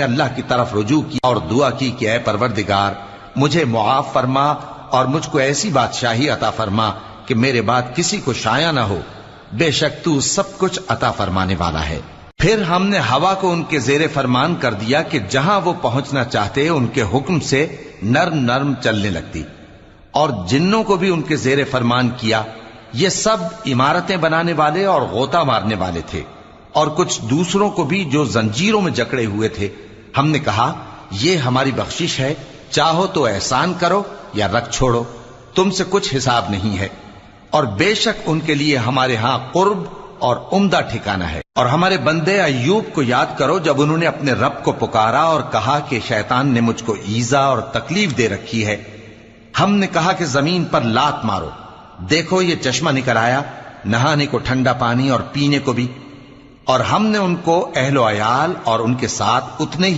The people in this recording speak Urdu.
اللہ کی طرف رجوع کیا اور دعا کی کہ اے پروردگار مجھے معاف فرما اور مجھ کو ایسی بادشاہی عطا فرما کہ میرے بعد کسی کو شایع نہ ہو، بے شک تو سب کچھ عطا فرمانے والا ہے۔ پھر ہم نے ہوا کو ان کے زیر فرمان کر دیا کہ جہاں وہ پہنچنا چاہتے ان کے حکم سے نرم نرم چلنے لگتی، اور جنوں کو بھی ان کے زیر فرمان کیا۔ یہ سب عمارتیں بنانے والے اور غوطہ مارنے والے تھے، اور کچھ دوسروں کو بھی جو زنجیروں میں جکڑے ہوئے تھے۔ ہم نے کہا یہ ہماری بخشش ہے، چاہو تو احسان کرو یا رکھ چھوڑو، تم سے کچھ حساب نہیں ہے، اور بے شک ان کے لیے ہمارے ہاں قرب اور عمدہ ٹھکانہ ہے۔ اور ہمارے بندے ایوب کو یاد کرو جب انہوں نے اپنے رب کو پکارا اور کہا کہ شیطان نے مجھ کو ایذا اور تکلیف دے رکھی ہے۔ ہم نے کہا کہ زمین پر لات مارو، دیکھو یہ چشمہ نکل آیا، نہانے کو ٹھنڈا پانی اور پینے کو بھی، اور ہم نے ان کو اہل و عیال اور ان کے ساتھ اتنے ہی